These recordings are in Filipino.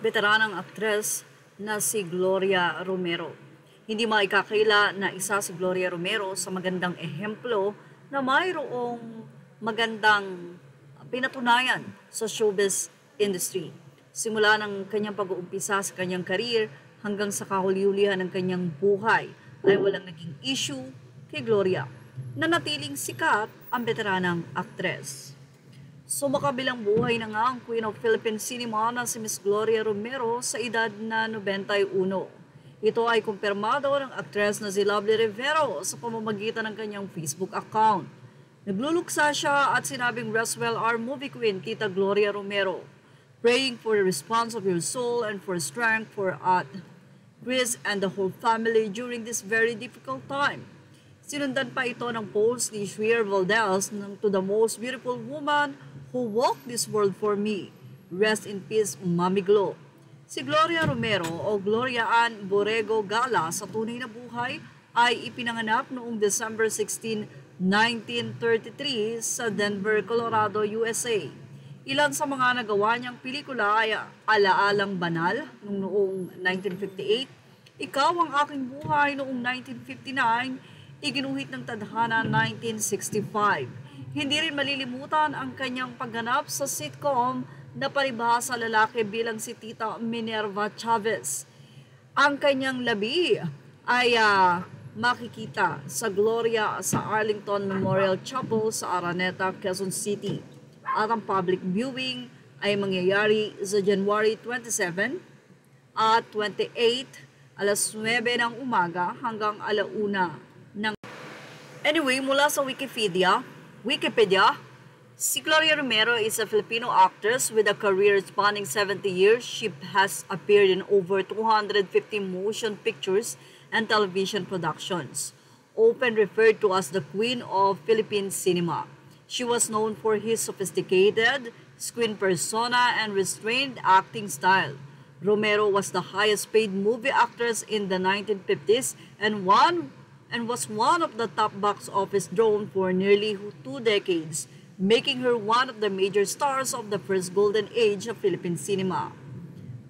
veteranang aktres na si Gloria Romero. Hindi maikakaila na isa si Gloria Romero sa magandang ehemplo na mayroong magandang pinatunayan sa showbiz industry. Simula ng kanyang pag-uumpisa sa kanyang career hanggang sa kahuli-hulihan ng kanyang buhay ay walang naging issue kay Gloria. Nanatiling sikat ang veteranang aktres. Sumakabilang buhay na nga ang Queen of Philippine Cinema na si Miss Gloria Romero sa edad na 91. Ito ay kumpirmado ng aktres na si Lovely Rivero sa pamamagitan ng kanyang Facebook account. Nagluluksa siya at sinabing rest well our movie queen, Tita Gloria Romero. Praying for the response of your soul and for strength for Chris and the whole family during this very difficult time. Sinundan pa ito ng post ni Schwier Valdez to the most beautiful woman who walked this world for me. Rest in peace, Mami Glo. Si Gloria Romero o Gloria Ann Borrego Gala sa tunay na buhay ay ipinanganak noong December 16, 1933 sa Denver, Colorado, USA. Ilan sa mga nagawa niyang pelikula ay Alaalang Banal noong 1958, Ikaw ang Aking Buhay noong 1959, Iginuhit ng Tadhana 1965. Hindi rin malilimutan ang kanyang pagganap sa sitcom na paribahasa lalaki bilang si Tita Minerva Chavez. Ang kanyang labi ay makikita sa Gloria sa Arlington Memorial Chapel sa Araneta, Quezon City. At ang public viewing ay mangyayari sa January 27 at 28, alas 9 ng umaga hanggang alauna ng... Anyway, mula sa Wikipedia, si Gloria Romero is a Filipino actress with a career spanning 70 years. She has appeared in over 250 motion pictures and television productions, often referred to as the Queen of Philippine Cinema. She was known for his sophisticated screen persona and restrained acting style. Romero was the highest paid movie actress in the 1950s and was one of the top box office drawn for nearly 2 decades, making her one of the major stars of the first golden age of Philippine cinema.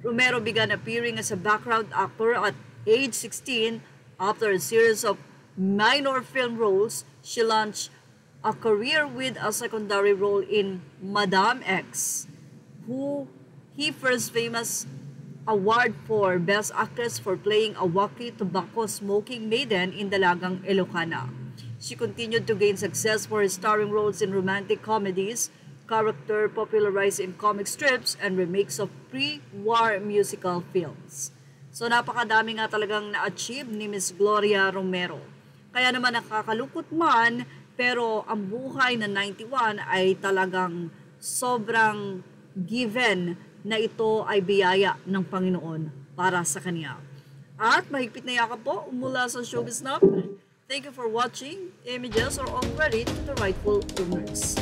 Romero began appearing as a background actor at age 16. After a series of minor film roles, she launched a career with a secondary role in Madame X, who he first famous award for Best Actress for playing a wacky tobacco-smoking maiden in Dalagang Ilocana. She continued to gain success for her starring roles in romantic comedies, character popularized in comic strips, and remakes of pre-war musical films. So napakadami nga talagang na-achieve ni Miss Gloria Romero. Kaya naman nakakalungkot man, pero ang buhay na 91 ay talagang sobrang given na ito ay biyaya ng Panginoon para sa kanya. At mahigpit na yakap po mula sa Showbiz Now. Thank you for watching. Images are all credit to the rightful owners.